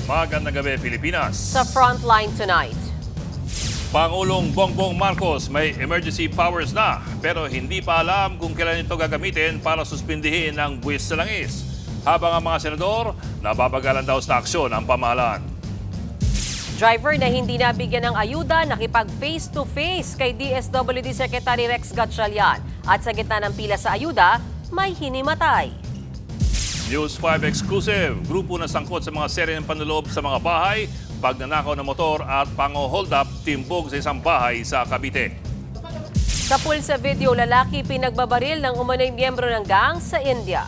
Magandang gabi, Pilipinas. Sa Frontline tonight. Pangulong Bongbong Marcos may emergency powers na pero hindi pa alam kung kailan ito gagamitin para suspindihin ang buwis sa langis. Habang ang mga senador, nababagalan daw sa aksyon ang pamahalaan. Driver na hindi nabigyan ng ayuda nakipag face-to-face kay DSWD Secretary Rex Gatchalian. At sa gitna ng pila sa ayuda, may hinimatay. News 5 exclusive, grupo na sangkot sa mga serye ng panloob sa mga bahay, pagnanakaw ng motor at pango-hold up timbog sa isang bahay sa Cavite. Sa pulsa video, lalaki pinagbabaril ng umano'y miyembro ng gang sa India.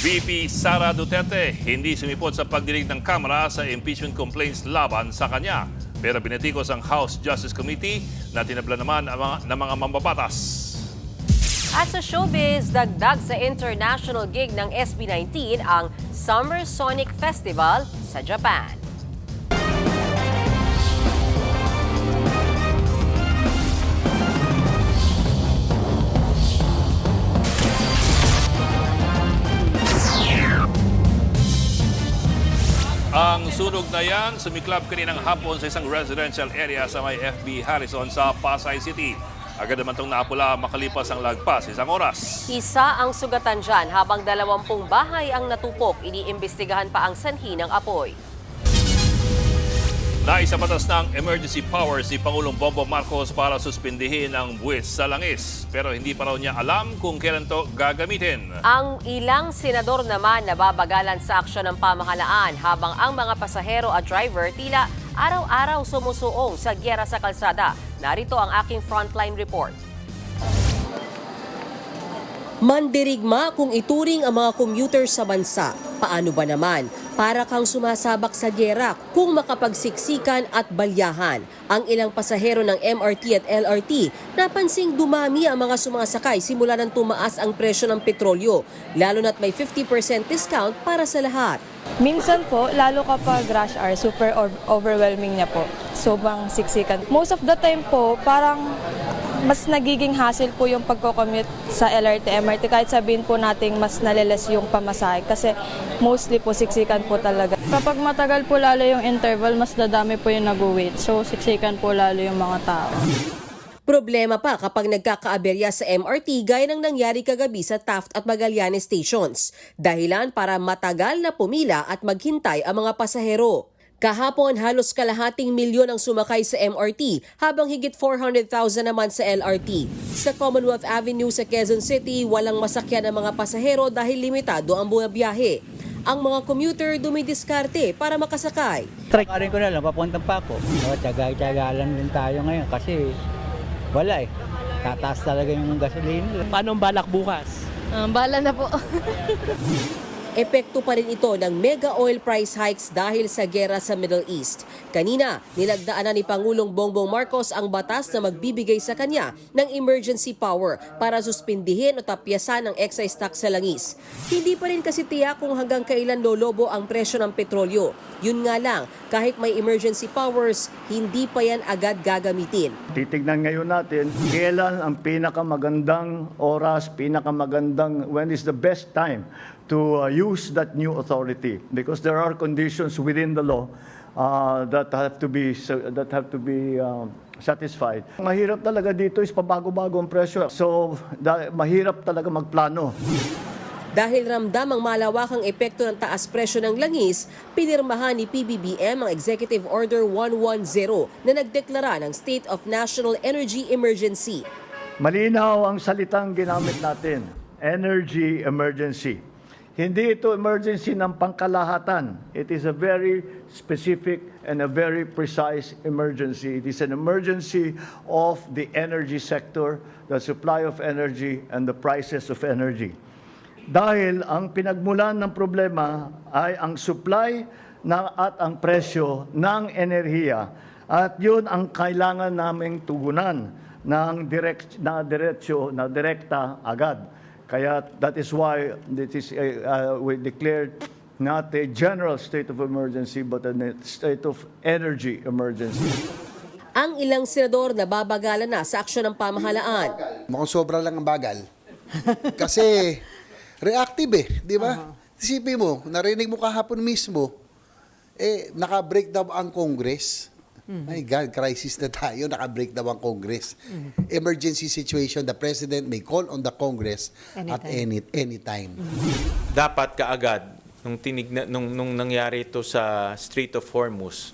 VP Sara Duterte hindi sumipot sa pagdinig ng Kamara sa impeachment complaints laban sa kanya. Pero binatikos ang House Justice Committee na tinabla naman ng mga mambabatas. At sa showbiz, dagdag sa international gig ng SB19 ang Summer Sonic Festival sa Japan. Ang sunog na yan, sumiklab kaninang hapon sa isang residential area sa may FB Harrison sa Pasay City. Agad naman itong napula makalipas ang lagpas isang oras. Isa ang sugatan dyan habang 20 bahay ang natupok. Iniimbestigahan pa ang sanhi ng apoy. Naisabatas ng emergency powers si Pangulong Bongbong Marcos para suspindihin ang buwis sa langis. Pero hindi pa raw niya alam kung kailan ito gagamitin. Ang ilang senador naman nababagalan sa aksyon ng pamahalaan habang ang mga pasahero at driver tila araw-araw sumusuong sa giyera sa kalsada. Narito ang aking frontline report. Mandirigma kung ituring ang mga commuter sa bansa. Paano ba naman? Para kang sumasabak sa giyera kung makapagsiksikan at balyahan. Ang ilang pasahero ng MRT at LRT napansing dumami ang mga sumasakay simula nang tumaas ang presyo ng petrolyo. Lalo na't may 50% discount para sa lahat. Minsan po, lalo kapag rush hour, super overwhelming niya po. Sobrang siksikan. Most of the time po, parang mas nagiging hassle po yung pagko-commute sa LRT, MRT. Kahit sabihin po natin mas naliles yung pamasahe kasi mostly po siksikan po talaga. Kapag matagal po lalo yung interval, mas dadami po yung nag-wait. So siksikan po lalo yung mga tao. Problema pa kapag nagkakaaberya sa MRT gaya ng nangyari kagabi sa Taft at Magallanes stations. Dahilan para matagal na pumila at maghintay ang mga pasahero. Kahapon, halos kalahating milyon ang sumakay sa MRT habang higit 400,000 naman sa LRT. Sa Commonwealth Avenue sa Quezon City, walang masakyan ang mga pasahero dahil limitado ang bumabiyahe. Ang mga commuter dumidiskarte para makasakay. Trakarin ko na lang, papuntang pa ako. Tiyaga-tiyaga lang din tayo ngayon kasi wala eh. Tataas talaga yung gasolina. Paano ang balak bukas? Bala na po. Epekto pa rin ito ng mega oil price hikes dahil sa gera sa Middle East. Kanina, nilagdaan na ni Pangulong Bongbong Marcos ang batas na magbibigay sa kanya ng emergency power para suspindihin o tapyasan ang excise tax sa langis. Hindi pa rin kasi tiyak kung hanggang kailan lolobo ang presyo ng petrolyo. Yun nga lang, kahit may emergency powers, hindi pa yan agad gagamitin. Titignan ngayon natin kailan ang pinakamagandang oras, when is the best time to use that new authority, because there are conditions within the law that have to be satisfied. Mahirap talaga dito is pabago-bago ang presyo. So mahirap talaga magplano. Dahil ramdam ang malawakang epekto ng taas presyo ng langis, pinirmahan ni PBBM ang Executive Order 110 na nagdeklara ng State of National Energy Emergency. Malinaw ang salitang ginamit natin, energy emergency. Hindi ito emergency ng pangkalahatan. It is a very specific and a very precise emergency. It is an emergency of the energy sector, the supply of energy, and the prices of energy. Dahil ang pinagmulan ng problema ay ang supply at ang presyo ng enerhiya. At yun ang kailangan naming tugunan ng direkta agad. Kaya that is why we declared not a general state of emergency but a state of energy emergency. Ang ilang senador nababagalan na sa aksyon ng pamahalaan. Mukhang sobra lang ang bagal. Kasi reactive eh, di ba? Isipin mo, narinig mo kahapon mismo, naka-break down ang Congress. My God, crisis na tayo, naka-break down ang Congress. Emergency situation, the President may call on the Congress at any time. Dapat kaagad nung nangyari ito sa Strait of Hormuz,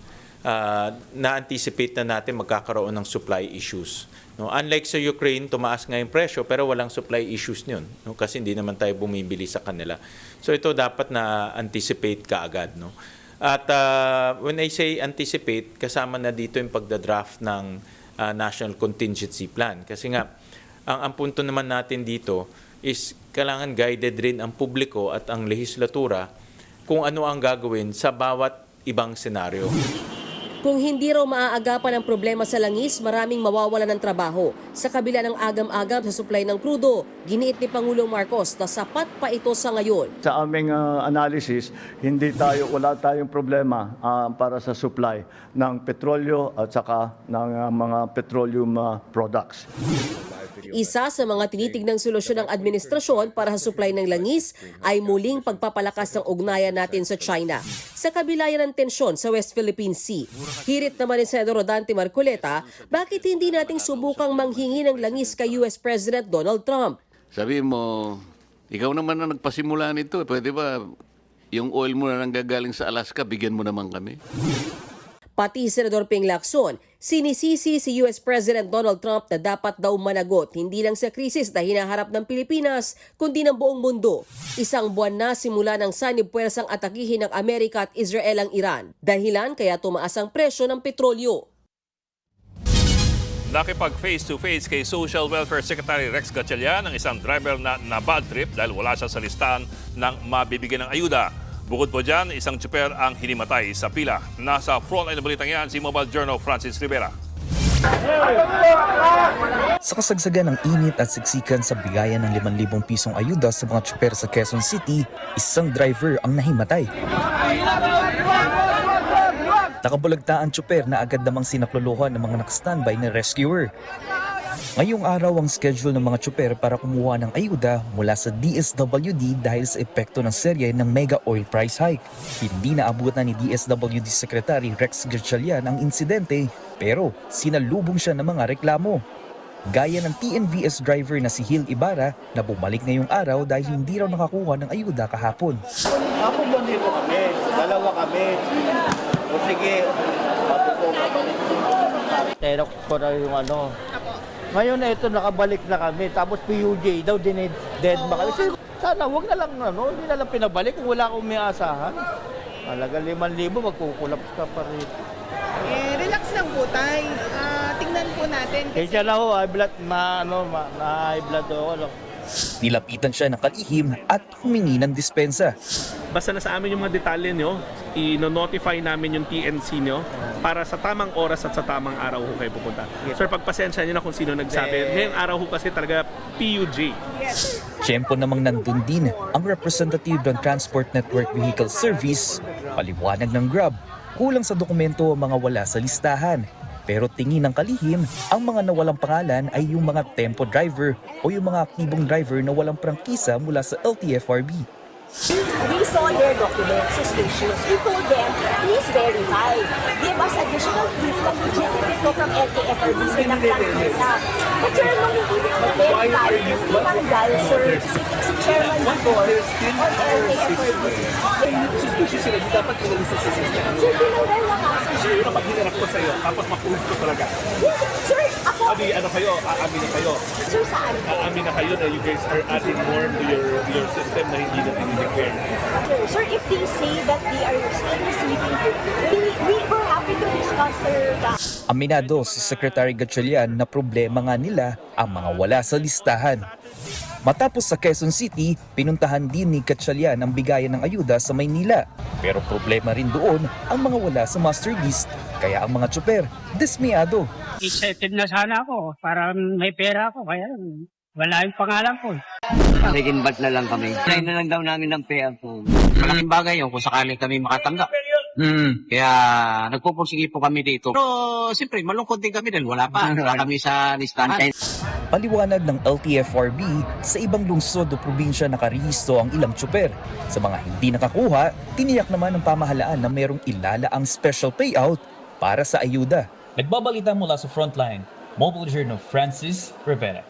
na-anticipate na natin magkakaroon ng supply issues. No, unlike sa Ukraine, tumaas nga yung presyo pero walang supply issues niyon, no, kasi hindi naman tayo bumibili sa kanila. So ito dapat na anticipate kaagad, no. At when I say anticipate, kasama na dito yung pagdadraft ng National Contingency Plan. Kasi nga, ang punto naman natin dito is kailangan guided rin ang publiko at ang lehislatura kung ano ang gagawin sa bawat ibang senaryo. Kung hindi raw maaagapan ang problema sa langis, maraming mawawalan ng trabaho. Sa kabila ng agam-agam sa supply ng krudo, giniit ni Pangulong Marcos na sapat pa ito sa ngayon. Sa aming analysis, wala tayong problema para sa supply ng petrolyo at saka ng mga petroleum products. Isa sa mga tinitignang solusyon ng administrasyon para sa supply ng langis ay muling pagpapalakas ng ugnayan natin sa China. Sa kabila yan ng tensyon sa West Philippine Sea, hirit naman ni Senador Rodante Marcoleta, bakit hindi nating subukang manghingi ng langis kay US President Donald Trump? Sabi mo, ikaw naman na nagpasimula nito. Pwede ba yung oil mo na nanggagaling sa Alaska, bigyan mo naman kami? Pati Senador Ping Lacson, sinisisi si US President Donald Trump na dapat daw managot hindi lang sa krisis na hinaharap ng Pilipinas, kundi ng buong mundo. Isang buwan na simula ng sanib puwersang atakihin ng Amerika at Israel ang Iran. Dahilan kaya tumaas ang presyo ng petrolyo. Nakipag face-to-face kay Social Welfare Secretary Rex Gatchalian ang isang driver na bad trip dahil wala siya sa listahan ng mabibigyan ng ayuda. Bukod po dyan, isang tsuper ang hinimatay sa pila. Nasa frontline na balitang yan si Mobile Journal Francis Rivera. Sa kasagsagan ng init at siksikan sa bigayan ng 5,000 pisong ayuda sa mga tsuper sa Quezon City, isang driver ang nahimatay. Nakabulagta ang tsuper na agad namang sinakluluhan ng mga nakastandby na rescuer. Ngayong araw ang schedule ng mga tsuper para kumuha ng ayuda mula sa DSWD dahil sa epekto ng serye ng mega oil price hike. Hindi naabutan ni DSWD Secretary Rex Gatchalian ang insidente pero sinalubong siya ng mga reklamo. Gaya ng TNVS driver na si Hil Ibarra na bumalik ngayong araw dahil hindi raw nakakuha ng ayuda kahapon. Ako doon dito kami, dalawa kami. O sige, terok ko na yung ano. Ngayon na ito, nakabalik na kami. Tapos PUJ daw, dined ba kami. Sana huwag na lang, hindi na lang pinabalik kung wala akong may asahan. Halaga 5,000, magkukulaps ka pa rin. Relax lang po tayo. Tingnan po natin. Kaya siya na ho, high blood, high blood ako. Nilapitan siya ng kalihim at humingi ng dispensa. Basta na sa amin yung mga detalye nyo, i-notify namin yung TNC nyo para sa tamang oras at sa tamang araw ho kayo pupunta. Sir, pagpasensya nyo na kung sino nagsabi. Ngayong araw ho kasi talaga PUJ. Tiyempo namang nandun din ang representative ng Transport Network Vehicle Service, paliwanag ng Grab. Kulang sa dokumento ang mga wala sa listahan. Pero tingin ng kalihim, ang mga nawalang pangalan ay yung mga tempo driver o yung mga aktibong driver na walang prangkisa mula sa LTFRB. We saw their documents, suspicious. We told them, please verify. Give us additional proof that legitimate ko from LTFRB sila prangkisa. But sir, nung hindi na-verify, tinanggal, sir, si chairman before on LTFRB. Suspicious sila, di dapat pinalisa sa system. Sir, tinanggal na nga, sir. Kapag hinarap ko sa'yo, tapos ma-prove ko talaga. Yes, sir, ako. Ano kayo, aamin na kayo. Sir, saan po? Aamin na kayo na you guys are adding more to your system na hindi na dinideclare. Sir, if they say that they are still receiving we were happy to discuss, sir, that. Aminado si Secretary Gatchalian na problema nga nila ang mga wala sa listahan. Matapos sa Quezon City, pinuntahan din ni Gatchalian ang bigayan ng ayuda sa Maynila. Pero problema rin doon ang mga wala sa master list, kaya ang mga tsuper dismayado. Excited na sana ako para may pera ako, kaya wala yung pangalan ko. Nag-invite na lang kami. Try na lang daw namin ng pera po. Malaking bagay yun kung sakaling kami makatanggap. Kaya nagpupursige po kami dito. Pero siyempre malungkot din kami dahil wala pa. Wala kami sa listahan. Paliwanag ng LTFRB, sa ibang lungsod o probinsya nakarehistro ang ilang tsuper. Sa mga hindi nakakuha, tiniyak naman ng pamahalaan na mayroong ilalaang special payout para sa ayuda. Nagbabalita mula sa Frontline, Mobile Journal Francis Rivera.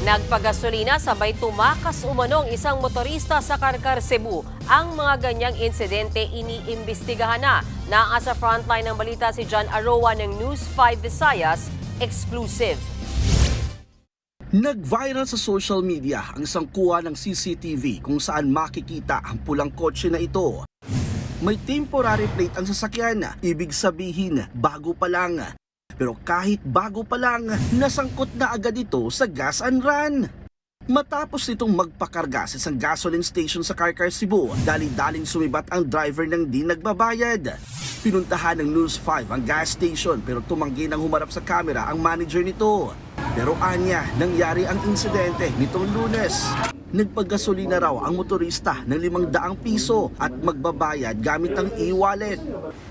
Nagpagasolina sabay tumakas umanong isang motorista sa Karkar, Cebu. Ang mga ganyang insidente iniimbestigahan na. Nasa frontline ng balita si John Aroa ng News 5 Visayas, exclusive. Nag-viral sa social media ang isang kuha ng CCTV kung saan makikita ang pulang kotse na ito. May temporary plate ang sasakyan, ibig sabihin bago pa lang. Pero kahit bago pa lang, nasangkot na agad ito sa gas and run. Matapos nitong magpakarga sa isang gasoline station sa Karkar, Cebu, dali-daling sumibat ang driver ng di nagbabayad. Pinuntahan ng News 5 ang gas station pero tumanggi nang humarap sa camera ang manager nito. Pero anya, nangyari ang insidente nitong Lunes. Nagpagasolina raw ang motorista ng 500 piso at magbabayad gamit ang e-wallet.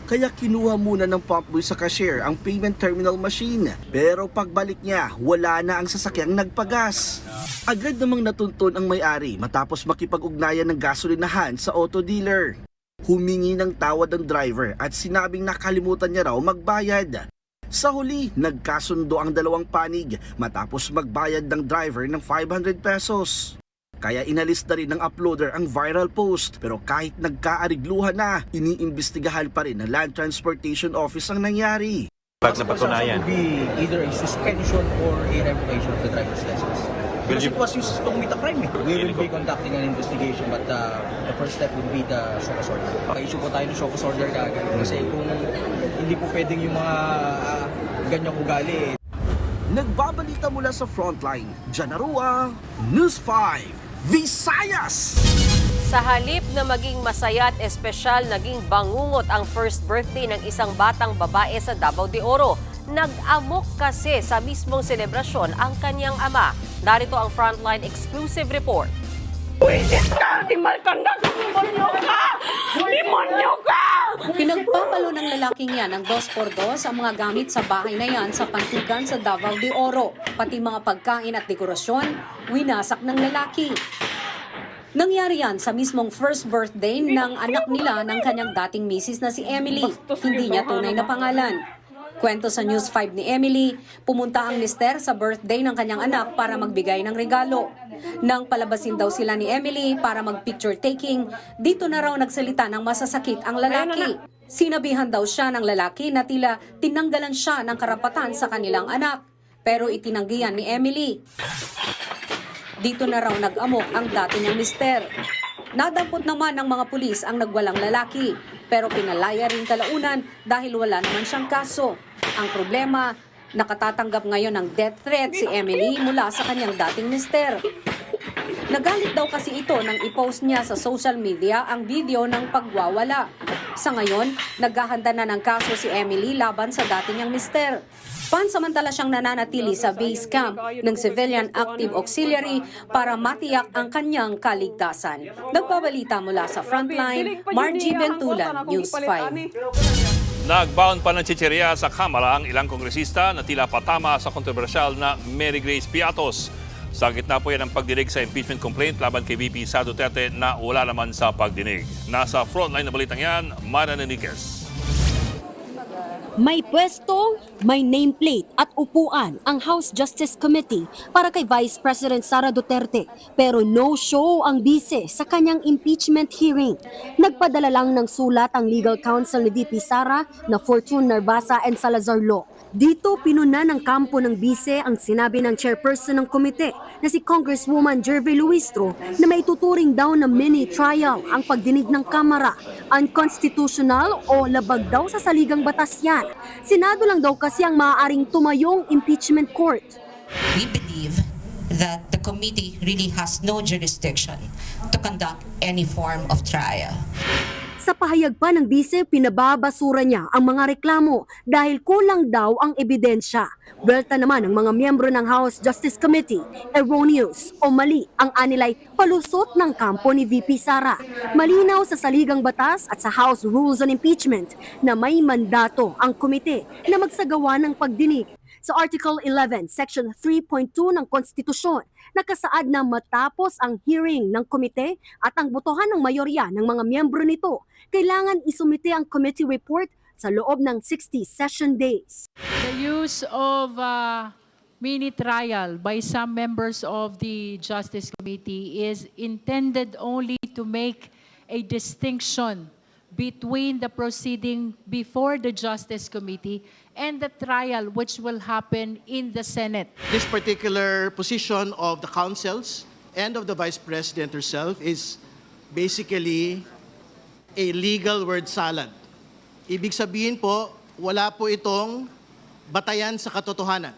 Kaya kinuha muna ng pump boy sa cashier ang payment terminal machine. Pero pagbalik niya, wala na ang sasakyang nagpagas. Agad namang natuntun ang may-ari matapos makipag-ugnayan ng gasolinahan sa auto dealer. Humingi ng tawad ang driver at sinabing nakalimutan niya raw magbayad. Sa huli, nagkasundo ang dalawang panig matapos magbayad ng driver ng 500 pesos. Kaya inalis na rin ng uploader ang viral post pero kahit nagkaarigluhan na, iniimbestigahan pa rin ng Land Transportation Office ang nangyari. Pag napatunayan, Be either a suspension or a revocation of the driver's license. Because it was used to commit a crime. We will be conducting an investigation but the first step would be the show cause order. Pa-issue po tayo ng show cause order kaagad kasi kung hindi po pwedeng yung mga ganyang ugali. Nagbabalita mula sa Frontline, John Aroa, News 5, Visayas! Sa halip na maging masaya at espesyal, naging bangungot ang first birthday ng isang batang babae sa Davao de Oro. Nag-amok kasi sa mismong selebrasyon ang kanyang ama. Narito ang Frontline exclusive report. Pinagpapalo ng lalaking yan ng 2x2 ang mga gamit sa bahay na yan sa Pantukan sa Davao de Oro. Pati mga pagkain at dekorasyon, winasak ng lalaki. Nangyari yan sa mismong first birthday ng anak nila ng kanyang dating misis na si Emily. Hindi niya tunay na pangalan. Kwento sa News 5 ni Emily, pumunta ang mister sa birthday ng kanyang anak para magbigay ng regalo. Nang palabasin daw sila ni Emily para mag-picture taking, dito na raw nagsalita ng masasakit ang lalaki. Sinabihan daw siya ng lalaki na tila tinanggalan siya ng karapatan sa kanilang anak. Pero itinanggihan ni Emily. Dito na raw nag-amok ang dati niyang mister. Nadampot naman ng mga pulis ang nagwalang lalaki, pero pinalaya rin kalaunan dahil wala naman siyang kaso. Ang problema, nakatatanggap ngayon ng death threat si Emily mula sa kanyang dating mister. Nagalit daw kasi ito nang i-post niya sa social media ang video ng pagwawala. Sa ngayon, naghahanda na ng kaso si Emily laban sa dating niyang mister. Pansamantala siyang nananatili sa base camp ng Civilian Active Auxiliary para matiyak ang kanyang kaligtasan. Nagbabalita mula sa Frontline, Margie Bentulan, News 5. Nagbaon pa ng chichirya sa Kamara ang ilang kongresista na tila patama sa kontrobersyal na Mary Grace Piatos. Sa gitna po yan ang pagdinig sa impeachment complaint laban kay VP Sara Duterte na wala naman sa pagdinig. Nasa frontline na balitang yan, Mana Neniquez. May pwesto, may nameplate at upuan ang House Justice Committee para kay Vice President Sara Duterte pero no show ang bise sa kanyang impeachment hearing. Nagpadala lang ng sulat ang legal counsel ni VP Sara na Fortune Narvasa and Salazar Law. Dito pinuna ng kampo ng bise ang sinabi ng chairperson ng komite na si Congresswoman Jervy Luistro na may tuturing daw na mini trial ang pagdinig ng Kamara. Unconstitutional o labag daw sa saligang batas yan. Senado lang daw kasi ang maaaring tumayong impeachment court. We believe that the committee really has no jurisdiction to conduct any form of trial. Sa pahayag pa ng bise, pinababasura niya ang mga reklamo dahil kulang daw ang ebidensya. Buwelta naman ng mga miyembro ng House Justice Committee, erroneous o mali ang anilay palusot ng kampo ni VP Sara. Malinaw sa saligang batas at sa House Rules on Impeachment na may mandato ang komite na magsagawa ng pagdinig. Sa Article 11, Section 3.2 ng Konstitusyon, nakasaad na matapos ang hearing ng komite at ang botohan ng mayorya ng mga miyembro nito, kailangan isumite ang committee report sa loob ng 60 session days. The use of mini trial by some members of the Justice Committee is intended only to make a distinction between the proceeding before the Justice Committee and the trial which will happen in the Senate. This particular position of the councils and of the Vice President herself is basically a legal word salad. Ibig sabihin po, wala po itong batayan sa katotohanan.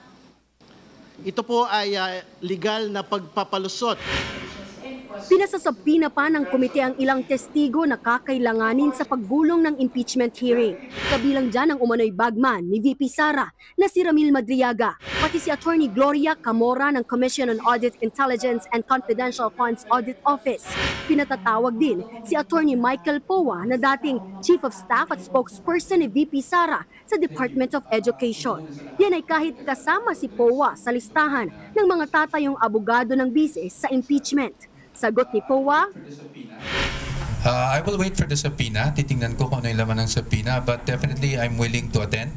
Ito po ay legal na pagpapalusot. Pinasasabina pa ng komite ang ilang testigo na kakailanganin sa paggulong ng impeachment hearing. Kabilang dyan ang umano'y bagman ni VP Sara na si Ramil Madriaga, pati si Attorney Gloria Camora ng Commission on Audit, Intelligence and Confidential Funds Audit Office. Pinatatawag din si Attorney Michael Poa na dating Chief of Staff at spokesperson ni VP Sara sa Department of Education. Yan ay kahit kasama si Poa sa listahan ng mga tatayong abogado ng bise sa impeachment. Sagot ni Poa, I will wait for the subpoena. Titingnan ko kung ano yung laman ng subpoena, but definitely I'm willing to attend.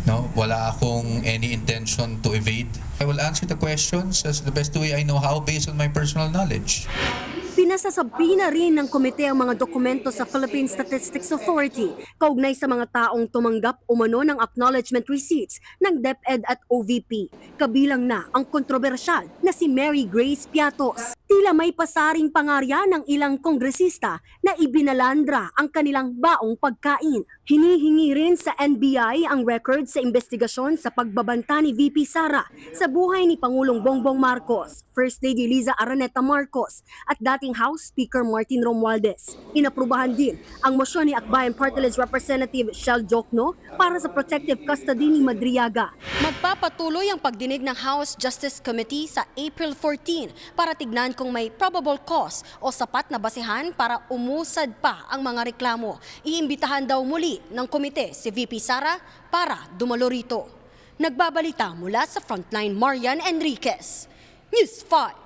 No, wala akong any intention to evade. I will answer the questions as the best way I know how based on my personal knowledge. pinasasabina rin ng komite ang mga dokumento sa Philippine Statistics Authority kaugnay sa mga taong tumanggap umano ng acknowledgement receipts ng DepEd at OVP. Kabilang na ang kontrobersyal na si Mary Grace Piatos. Tila may pasaring pangarya ng ilang kongresista na ibinalandra ang kanilang baong pagkain. Hinihingi rin sa NBI ang record sa investigasyon sa pagbabanta ni VP Sara sa buhay ni Pangulong Bongbong Marcos, First Lady Liza Araneta Marcos at dating House Speaker Martin Romualdez. Inaprubahan din ang mosyon ni Akbayan Party List Representative Shell Jokno para sa protective custody ni Madriaga. Magpapatuloy ang pagdinig ng House Justice Committee sa April 14 para tignan kung may probable cause o sapat na basehan para umusad pa ang mga reklamo. Iimbitahan daw muli ng komite si VP Sara para dumalo rito. Nagbabalita mula sa Frontline, Marian Enriquez, News 5.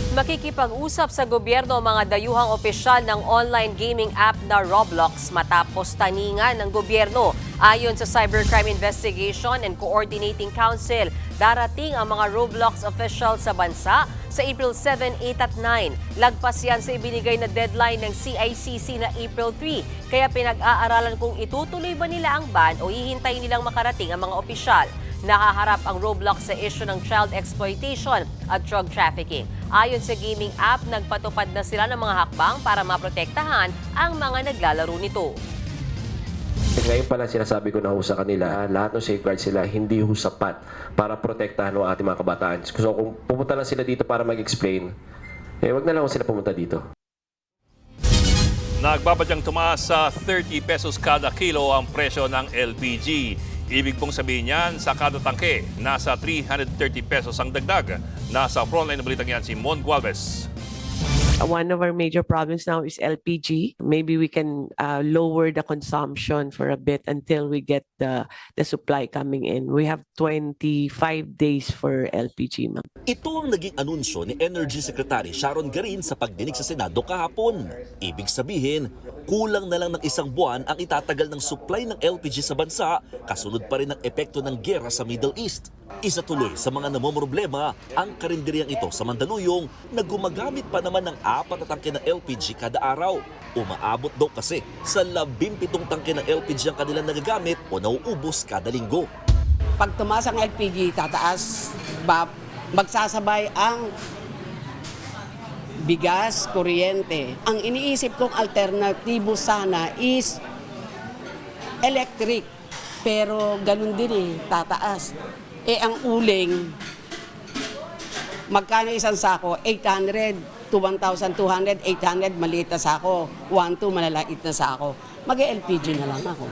Makikipag-usap sa gobyerno ang mga dayuhang opisyal ng online gaming app na Roblox matapos taningan ng gobyerno. Ayon sa Cybercrime Investigation and Coordinating Council, darating ang mga Roblox officials sa bansa sa April 7, 8 at 9. Lagpas yan sa ibinigay na deadline ng CICC na April 3. Kaya pinag-aaralan kung itutuloy ba nila ang ban o hihintay nilang makarating ang mga opisyal. Nakaharap ang Roblox sa issue ng child exploitation at drug trafficking. Ayon sa gaming app, nagpatupad na sila ng mga hakbang para maprotektahan ang mga naglalaro nito. Ngayon pa lang sinasabi ko na ho sa kanila, lahat ng safeguards sila hindi ho sapat para protektahan ang ating mga kabataan. So kung pumunta lang sila dito para mag-explain, wag na lang sila pumunta dito. Nagbabadyang tumaas sa 30 pesos kada kilo ang presyo ng LPG. Ibig pong sabihin yan, sa kada tangke, nasa 330 pesos ang dagdag. Nasa frontline na balitang yan si Mon Gualvez. One of our major problems now is LPG. Maybe we can lower the consumption for a bit until we get the supply coming in. We have 25 days for LPG, ma'am. Ito ang naging anunsyo ni Energy Secretary Sharon Garin sa pagdinig sa Senado kahapon. Ibig sabihin, kulang na lang ng isang buwan ang itatagal ng supply ng LPG sa bansa, kasunod pa rin ang epekto ng giyera sa Middle East. Isa tuloy sa mga namomroblema ang karinderyang ito sa Mandaluyong na gumagamit pa naman ng 4 na tangke ng LPG kada araw. Umaabot daw kasi sa 17 tangke ng LPG ang kanilang nagagamit o nauubos kada linggo. Pag tumaas ang LPG, tataas, magsasabay ang bigas, kuryente. Ang iniisip kong alternatibo sana is electric. Pero ganun din tataas. Ang uling, magkano isang sako? 800 to 1,200, 800 maliit na sako, 1,200 malalait na sako. Mag-LPG na lang ako.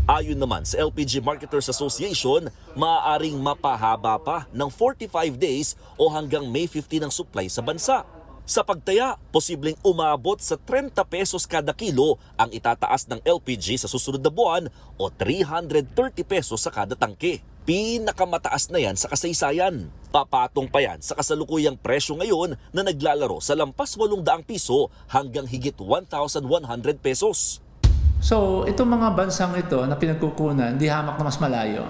Ayon naman sa LPG Marketers Association, maaaring mapahaba pa ng 45 days o hanggang May 15 ang supply sa bansa. Sa pagtaya, posibleng umabot sa 30 pesos kada kilo ang itataas ng LPG sa susunod na buwan o 330 pesos sa kada tangke. Pinakamataas na yan sa kasaysayan. Papatong pa yan sa kasalukuyang presyo ngayon na naglalaro sa lampas 800 piso hanggang higit 1,100 pesos. So, itong mga bansang ito na pinagkukunan, di hamak na mas malayo.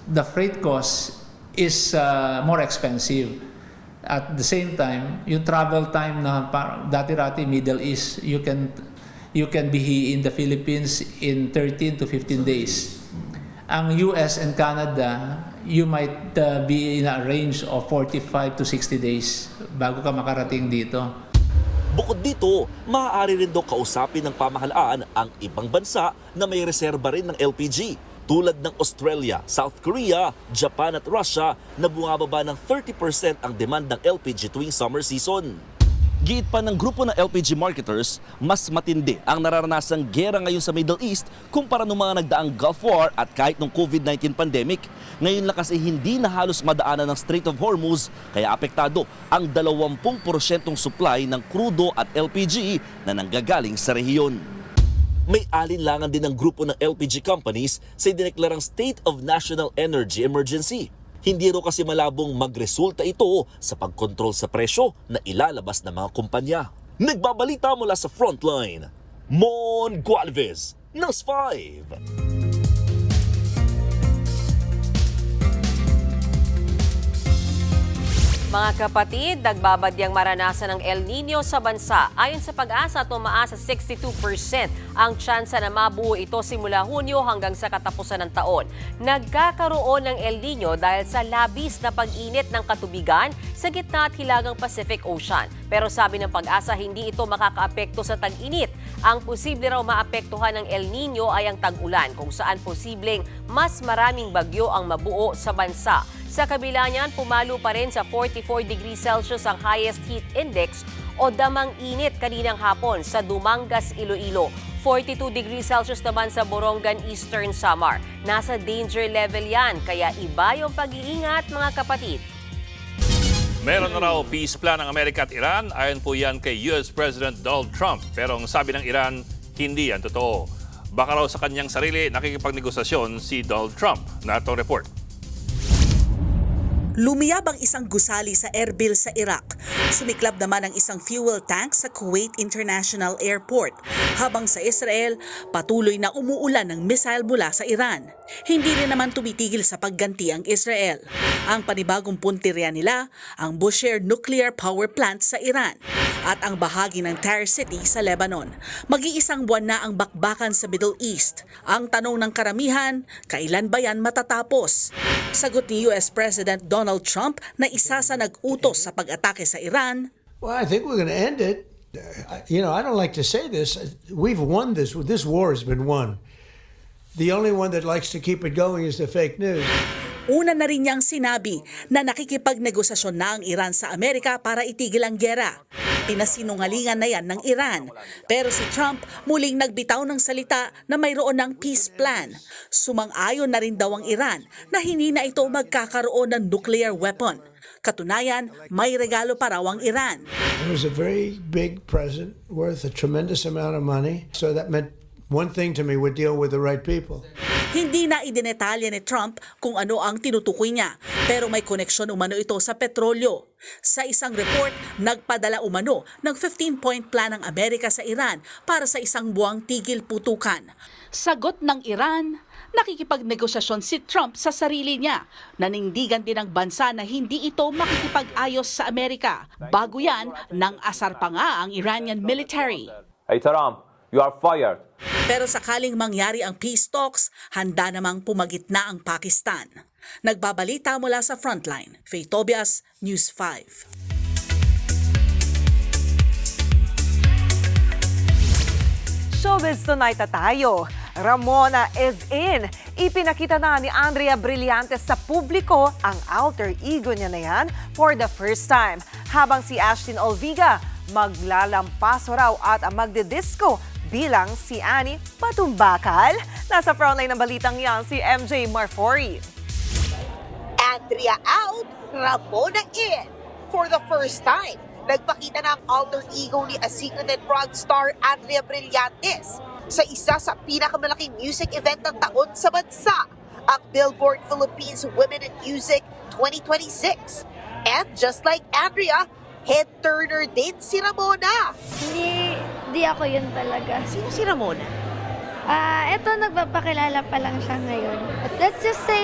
The freight cost is more expensive. At the same time, yung travel time na dati-rati Middle East, you can be in the Philippines in 13 to 15 days. Ang US and Canada, you might be in a range of 45 to 60 days bago ka makarating dito. Bukod dito, maaari rin daw kausapin ng pamahalaan ang ibang bansa na may reserba rin ng LPG tulad ng Australia, South Korea, Japan at Russia na bumababa ng 30% ang demand ng LPG tuwing summer season. Giit pa ng grupo ng LPG marketers, mas matindi ang nararanasang gera ngayon sa Middle East kumpara ng mga nagdaang Gulf War at kahit ng COVID-19 pandemic. Ngayon lang kasi hindi na halos madaanan ng Strait of Hormuz kaya apektado ang 20% supply ng krudo at LPG na nanggagaling sa rehiyon. May alinlangan din ng grupo ng LPG companies sa idineklarang State of National Energy Emergency. Hindi ro kasi malabong magresulta ito sa pagkontrol sa presyo na ilalabas ng mga kumpanya. Nagbabalita mula sa Frontline, Mon Gualvez, News 5. Mga kapatid, nagbabadyang maranasan ng El Nino sa bansa. Ayon sa Pag-asa, tumaas sa 62% ang tsansa na mabuo ito simula Hunyo hanggang sa katapusan ng taon. Nagkakaroon ng El Nino dahil sa labis na pag-init ng katubigan sa gitna at hilagang Pacific Ocean. Pero sabi ng Pag-asa, hindi ito makakaapekto sa tag-init. Ang posible raw maapektuhan ng El Nino ay ang tag-ulan, kung saan posibleng mas maraming bagyo ang mabuo sa bansa. Sa kabila niyan, pumalo pa rin sa 44 degrees Celsius ang highest heat index o damang init kaninang hapon sa Dumangas, Iloilo. 42 degrees Celsius naman sa Borongan, Eastern Samar. Nasa danger level yan, kaya iba yung pag-iingat mga kapatid. Meron na raw peace plan ng Amerika at Iran. Ayon po yan kay US President Donald Trump. Pero ang sabi ng Iran, hindi yan totoo. Baka raw sa kanyang sarili nakikipagnegosasyon si Donald Trump. Narito ang report. Lumiyab ang isang gusali sa Erbil sa Iraq. Sumiklab naman ang isang fuel tank sa Kuwait International Airport. Habang sa Israel, patuloy na umuulan ng missile mula sa Iran. Hindi rin naman tumitigil sa pagganti ang Israel. Ang panibagong puntirya nila, ang Bushehr Nuclear Power Plant sa Iran at ang bahagi ng Tyre City sa Lebanon. Mag-iisang buwan na ang bakbakan sa Middle East. Ang tanong ng karamihan, kailan ba yan matatapos? Sagot ni US President Donald Trump na isa sa nag-utos sa pag-atake sa Iran. Well, I think we're going to end it. You know, I don't like to say this. We've won this. This war has been won. The only one that likes to keep it going is the fake news. Una na rin niyang sinabi na nakikipagnegosasyon na ang Iran sa Amerika para itigil ang giyera. Pinasinungalingan na yan ng Iran. Pero si Trump muling nagbitaw ng salita na mayroon ng peace plan. Sumang-ayon na rin daw ang Iran na hindi na ito magkakaroon ng nuclear weapon. Katunayan, may regalo pa raw ang Iran. It was a very big present worth a tremendous amount of money. So that meant one thing to me, would deal with the right people. Hindi na idinetalya ni Trump kung ano ang tinutukoy niya, pero may koneksyon umano ito sa petrolyo. Sa isang report, nagpadala umano ng 15-point plan ng Amerika sa Iran para sa isang buwang tigil putukan. Sagot ng Iran, nakikipagnegosasyon si Trump sa sarili niya. Nanindigan din ng bansa na hindi ito makikipag-ayos sa Amerika. Bago yan, nang asar pa nga ang Iranian military. Hey Trump, you are fired. Pero sakaling mangyari ang peace talks, handa namang pumagitna ang Pakistan. Nagbabalita mula sa Frontline, Faye Tobias, News 5. Showbiz Tonight na tayo. Ramona is in. Ipinakita na ni Andrea Brillantes sa publiko ang alter ego niya na yan for the first time. Habang si Ashtin Olviga maglalampaso raw at magdidisco bilang si Annie Patumbakal. Nasa frontline ng balitang yan si MJ Marfori. Andrea out, Ramona in. For the first time, nagpakita na ang alter ego ni A Secret and Proud star Andrea Brillantes sa isa sa pinakamalaking music event ng taon sa bansa, ang Billboard Philippines Women in Music 2026. And just like Andrea, head turner din si Ramona. Hindi ako yun talaga. Sino si Ramona? Eto, nagpapakilala pa lang siya ngayon. Let's just say,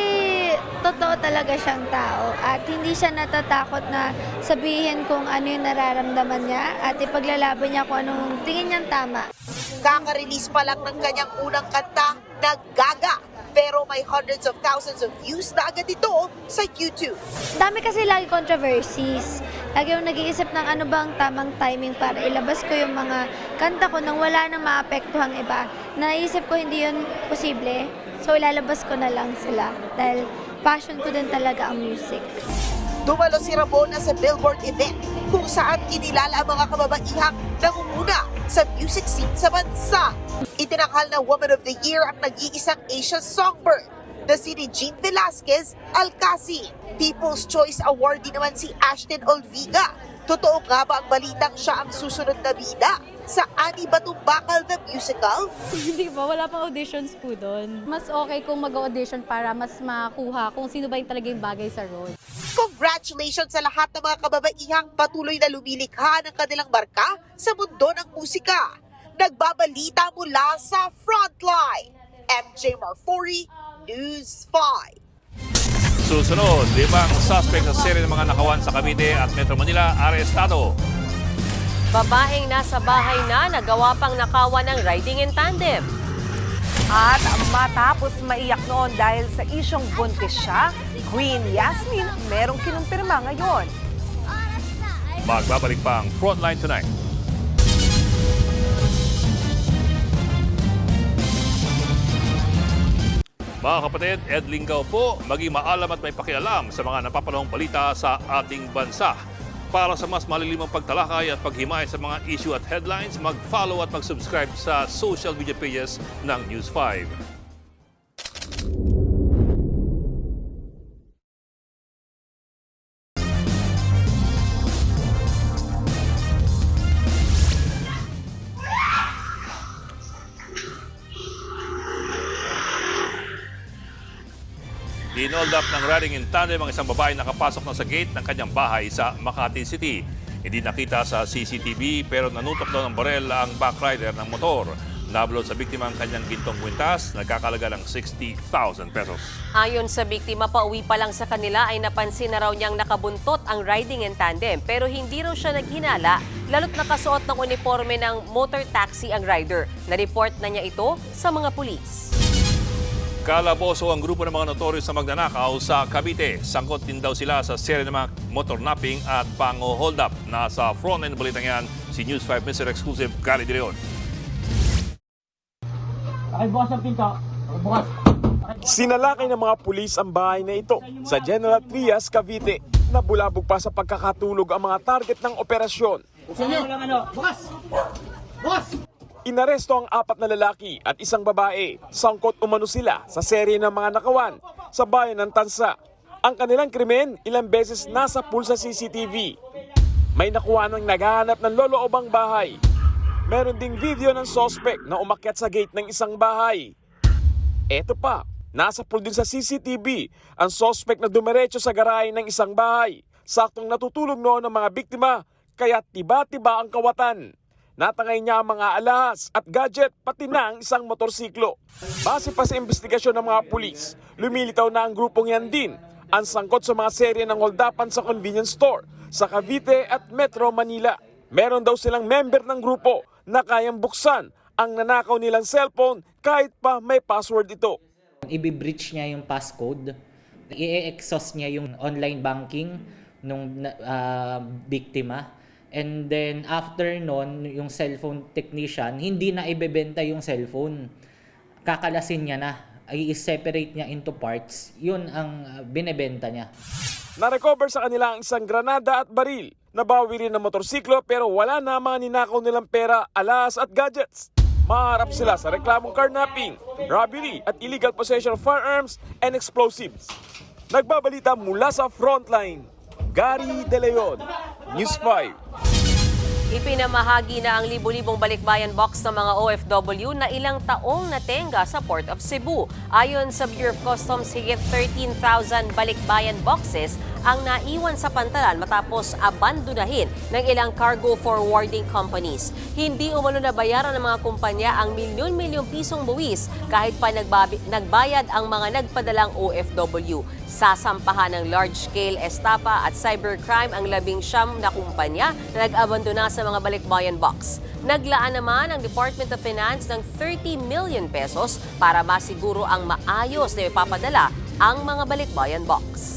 totoo talaga siyang tao at hindi siya natatakot na sabihin kung ano yung nararamdaman niya at ipaglalaban niya kung anong tingin niyang tama. Kaka-release pa lang ng kanyang unang kanta na Gaga. Pero may hundreds of thousands of views na agad ito sa YouTube. Dami kasi lagi controversies. Lagi yung nag-iisip ng ano ba ang tamang timing para ilabas ko yung mga kanta ko nang wala nang maapektuhang iba. Naisip ko hindi yun posible. So ilalabas ko na lang sila dahil passion ko din talaga ang music. Dumalo si Ramona sa Billboard event kung saan kinilala ang mga kababaihang nangunguna sa music scene sa bansa. Itinanghal na Woman of the Year ang nag-iisang Asian songbird na si Regine Velasquez Alcacin. People's Choice Awardee naman si Ashton Olviga. Totoo nga ba ang balitang siya ang susunod na bida sa Ani Batumbakal the Musical? Hindi ba? Wala pang auditions po doon. Mas okay kung mag-audition para mas makuha kung sino ba yung talagang bagay sa role. Congratulations sa lahat ng mga kababaihang patuloy na lumilikha ng kanilang marka sa mundo ng musika. Nagbabalita mula sa Frontline, MJ Marfori, News 5. Susunod, 5 suspect sa serye ng mga nakawan sa Cavite at Metro Manila arestado. Babaeng nasa bahay na nagawa pang nakawan ng riding in tandem. At matapos maiyak noon dahil sa isyong buntis siya, Queen Yasmin merong kinumpirma ngayon. Magbabalik pa ang Frontline tonight. Mga kapatid, Ed Lingaw po, maging maalam at may pakialam sa mga napapanahong balita sa ating bansa. Para sa mas malilimang pagtalakay at paghimay sa mga issue at headlines, mag-follow at mag-subscribe sa social media pages ng News 5. Inold up ng riding in tandem ang isang babae nakapasok na sa gate ng kanyang bahay sa Makati City. Hindi nakita sa CCTV pero nanutok daw ng barel ang backrider ng motor. Nablod sa biktima ang kanyang gintong kwintas, nagkakalaga ng 60,000 pesos. Ayon sa biktima, pauwi pa lang sa kanila ay napansin na raw niyang nakabuntot ang riding in tandem pero hindi raw siya naghinala lalo't nakasuot ng uniforme ng motor taxi ang rider. Na-report na niya ito sa mga pulis. Kalaboso ang grupo ng mga notorious na magnanakaw sa Cavite. Sangkot din daw sila sa serye ng mga motor napping at pango-hold up. Nasa frontline balitang yan, si News 5 Mr. Exclusive, Gary De Leon. Bukas ang pinto. Bukas. Sinalakay ng mga pulis ang bahay na ito sa General Trias, Cavite. Nabulabog pa sa pagkakatulog ang mga target ng operasyon. Bukas! Bukas! Inaresto ang 4 na lalaki at isang babae. Sangkot umano sila sa serye ng mga nakawan sa bayan ng Tansa. Ang kanilang krimen, ilang beses nasa pool sa CCTV. May nakuha ng naghahanap ng loloobang bahay. Meron ding video ng suspect na umakyat sa gate ng isang bahay. Eto pa, nasa pool din sa CCTV ang suspect na dumiretso sa garahe ng isang bahay. Saktong natutulog noon ng mga biktima, kaya tiba-tiba ang kawatan. Natangay niya ang mga alahas at gadget pati na ang isang motorsiklo. Base pa sa investigasyon ng mga pulis, lumilitaw na ang grupong yan din ang sangkot sa mga serye ng holdapan sa convenience store sa Cavite at Metro Manila. Meron daw silang member ng grupo na kayang buksan ang nanakaw nilang cellphone kahit pa may password ito. Ibi-breach niya yung passcode, i-exhaust niya yung online banking ng biktima. And then after nun, yung cellphone technician, hindi na ibebenta yung cellphone. Kakalasin niya na, i-separate niya into parts. Yun ang binebenta niya. Na-recover sa kanila ang isang granada at baril. Nabawi rin ng motorsiklo pero wala na mga ninakaw nilang pera, alahas at gadgets. Maharap sila sa reklamong carnapping, robbery at illegal possession of firearms and explosives. Nagbabalita mula sa Frontline, Gary De Leon, News 5. Ipinamahagi na ang libu-libong balikbayan box ng mga OFW na ilang taong natenga sa Port of Cebu. Ayon sa Bureau of Customs, higit 13,000 balikbayan boxes ang naiwan sa pantalan matapos abandonahin ng ilang cargo forwarding companies. Hindi umano nabayaran ng mga kumpanya ang milyon-milyong pisong buwis kahit pa nagbayad ang mga nagpadalang OFW. Sasampahan ng large-scale estafa at cybercrime ang 19 na kumpanya na nag-abandona sa mga balikbayan box. Naglaan naman ang Department of Finance ng 30 million pesos para masiguro ang maayos na ipapadala ang mga balikbayan box.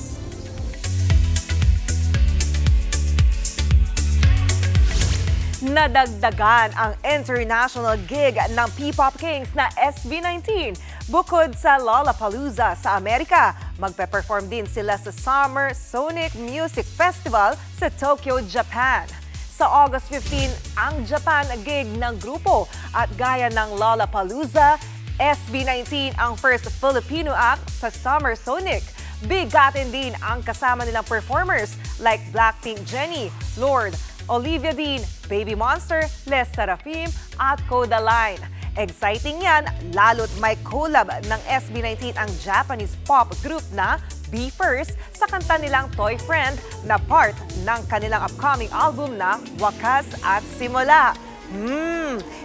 Nadagdagan ang international gig ng P-Pop Kings na SB19. Bukod sa Lollapalooza sa Amerika, magpe-perform din sila sa Summer Sonic Music Festival sa Tokyo, Japan. Sa August 15, ang Japan gig ng grupo at gaya ng Lollapalooza, SB19 ang first Filipino act sa Summer Sonic. Bigatin din ang kasama nilang performers like Blackpink Jennie, Lorde, Olivia Dean, Baby Monster, Les Serafim at Kodaline. Exciting yan, lalo't may collab ng SB19 ang Japanese pop group na Be First sa kanta nilang Toy Friend na part ng kanilang upcoming album na Wakas at Simula.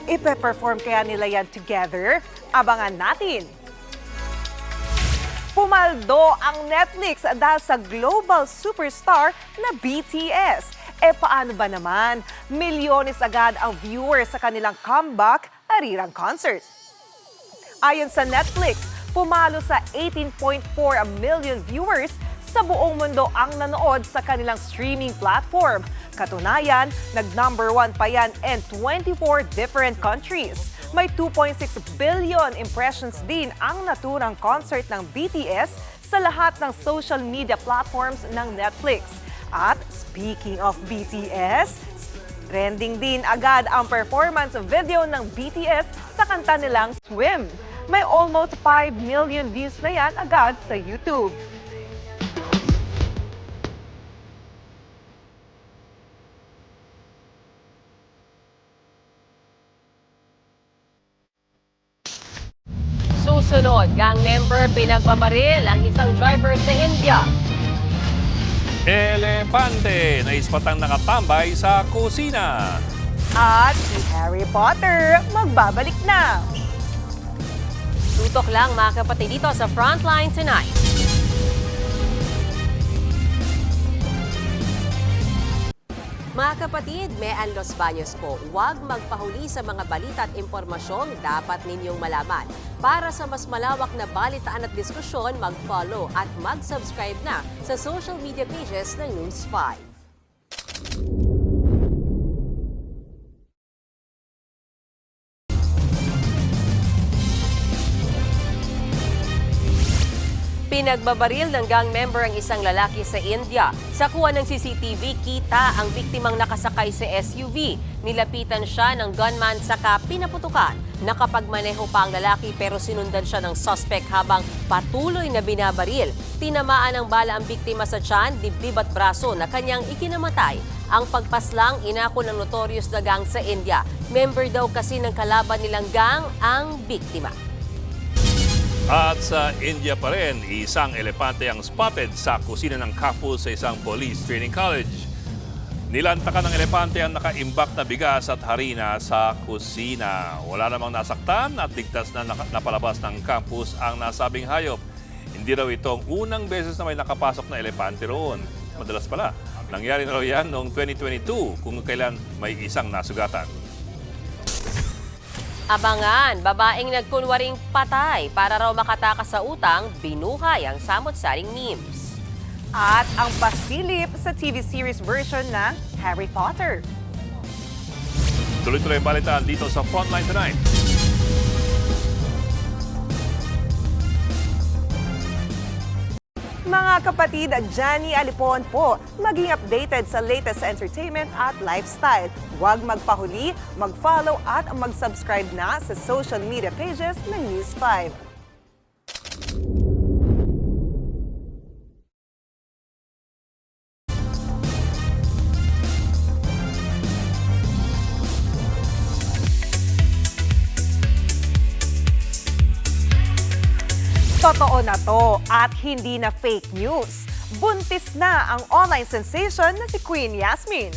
Ipe-perform kaya nila yan together? Abangan natin! Pumaldo ang Netflix dahil sa global superstar na BTS. Paano ba naman? Milyones agad ang viewers sa kanilang comeback arirang concert. Ayon sa Netflix, pumalo sa 18.4 million viewers sa buong mundo ang nanood sa kanilang streaming platform. Katunayan, nag-number 1 pa yan in 24 different countries. May 2.6 billion impressions din ang naturang concert ng BTS sa lahat ng social media platforms ng Netflix. At speaking of BTS, trending din agad ang performance video ng BTS sa kanta nilang Swim. May almost 5 million views na yan agad sa YouTube. Susunod, gang member pinagbabaril ang isang driver sa India. Elepante na ispatang nakatambay sa kusina. At si Harry Potter magbabalik na. Tutok lang mga kapatid dito sa Frontline Tonight. Mga kapatid, Mean Los Baños po, huwag magpahuli sa mga balita at impormasyong dapat ninyong malaman. Para sa mas malawak na balitaan at diskusyon, mag-follow at mag-subscribe na sa social media pages ng News 5. Pinagbabaril ng gang member ang isang lalaki sa India. Sa kuha ng CCTV, kita ang biktimang nakasakay sa SUV. Nilapitan siya ng gunman saka pinaputukan. Nakapagmaneho pa ang lalaki pero sinundan siya ng suspect habang patuloy na binabaril. Tinamaan ng bala ang biktima sa tiyan, dibdib at braso na kanyang ikinamatay. Ang pagpaslang inako ng notorious na gang sa India. Member daw kasi ng kalaban nilang gang ang biktima. At sa India pa rin, isang elepante ang spotted sa kusina ng couple sa isang police training college. Nilantakan ng elepante ang nakaimbak na bigas at harina sa kusina. Wala namang nasaktan at ligtas na napalabas ng campus ang nasabing hayop. Hindi raw itong unang beses na may nakapasok na elepante roon. Madalas pala, nangyari na raw yan noong 2022 kung kailan may isang nasugatan. Abangan, babaeng nagkunwaring patay para raw makatakas sa utang, binuhay ang samot-saring memes. At ang pasilip sa TV series version ng Harry Potter. Tuloy-tuloy ang balitaan dito sa Frontline Tonight. Mga kapatid, Johnny Alipon po, maging updated sa latest entertainment at lifestyle. Huwag magpahuli, mag-follow at mag-subscribe na sa social media pages ng News 5. Totoo na to at hindi na fake news. Buntis na ang online sensation na si Queen Yasmin.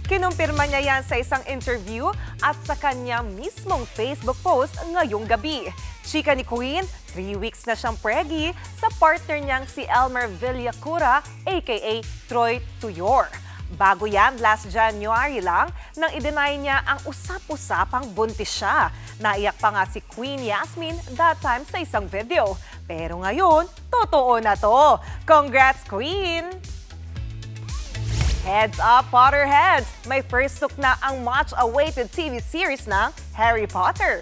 Kinumpirma niya yan sa isang interview at sa kanyang mismong Facebook post ngayong gabi. Chika ni Queen, 3 weeks na siyang preggy sa partner niyang si Elmer Villacura aka Troy Tuyor. Bago yan, last January lang, nang i-deny niya ang usap-usapang buntis siya. Naiyak pa nga si Queen Yasmin that time sa isang video. Pero ngayon, totoo na to. Congrats, Queen! Heads up, Potterheads! May first look na ang much-awaited TV series ng Harry Potter.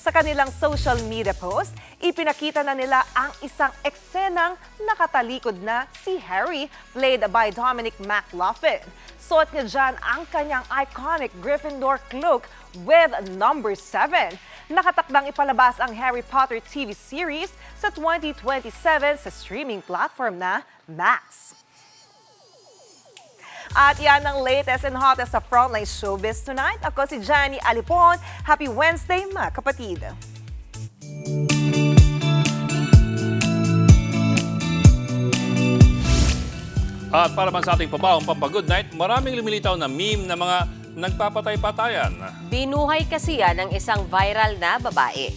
Sa kanilang social media post, ipinakita na nila ang isang eksenang nakatalikod na si Harry, played by Dominic McLaughlin. Suot niya dyan ang kanyang iconic Gryffindor cloak with number 7. Nakatakdang ipalabas ang Harry Potter TV series sa 2027 sa streaming platform na Max. At yan ang latest and hottest sa Frontline Showbiz tonight. Ako si Johnny Alipon. Happy Wednesday, mga kapatid. At para man sa ating pabaong pampagood night, maraming lumilitaw na meme na mga nagpapatay-patayan. Binuhay kasi yan ng isang viral na babae.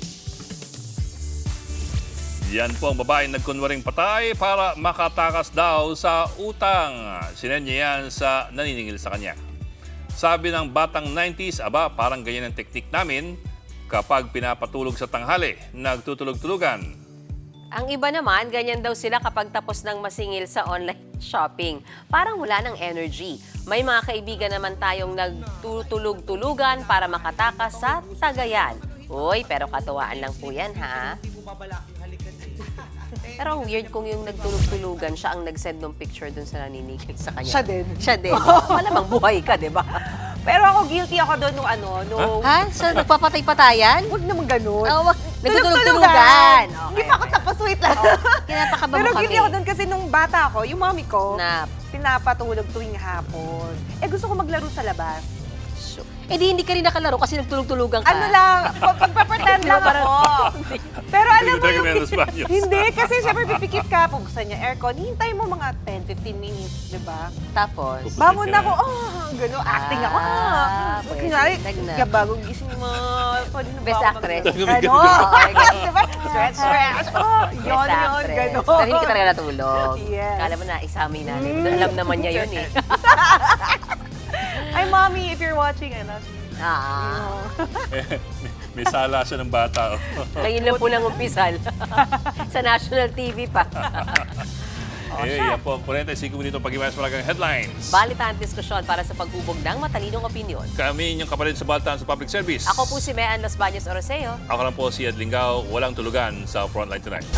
Yan po ang babaeng nagkunwaring patay para makatakas daw sa utang. Sinend niya yan sa naniningil sa kanya. Sabi ng batang 90s, aba parang ganyan ang teknik namin kapag pinapatulog sa tanghali, nagtutulog-tulugan. Ang iba naman, ganyan daw sila kapag tapos ng masingil sa online shopping. Parang wala ng energy. May mga kaibigan naman tayong nagtutulog-tulugan para makatakas sa tagayan. Uy, pero katuwaan lang po yan, ha? Pero ang weird kung yung nagtulog-tulugan, siya ang nag-send ng picture dun sa naniningil sa kanya. Siya din. Siya din. Malamang buhay ka, di ba? Pero ako guilty ako doon nung Ha? Sa nagpapatay-patayan? Huwag naman ganun. Nagtutulog-tulugan. Hindi pa ako tapos, wait lang. Kinapakaba mo Pero kami. guilty ako doon kasi nung bata ako, yung mami ko, Na pinapatulog tuwing hapon. Eh gusto ko maglaro sa labas. Eh di hindi ka rin nakalaro kasi nagtulog-tulugan ka. Ano lang, pagpapretend lang ako. Pero alam mo yung... Hindi, kasi syempre pipikit ka. Pag gusto niya aircon, hintay mo mga 10-15 minutes, di ba? Tapos? Bangon na ako, gano'n, acting ako. Kunyari, bagong gising mo, pwede na ba Best ako actress. Gano'n. Diba? Stretch. Yun, gano'n. Pero hindi ka talaga natulog. Yes. Kala mo na, isama yung nanay. Alam naman niya yun eh. Ay, mommy, if you're watching, I love you. May sala siya ng bata. Ngayon lang po nang umpisal. Sa national TV pa. Yan po, 45 minuto pag-iwas malagang headlines. Balitaan diskusyon para sa paghubog ng matalinong opinyon. Kami inyong kapatid sa Balitaan sa Public Service. Ako po si Mean Los Baños Oroseo. Ako lang po si Ed Lingao, walang tulugan sa Frontline Tonight.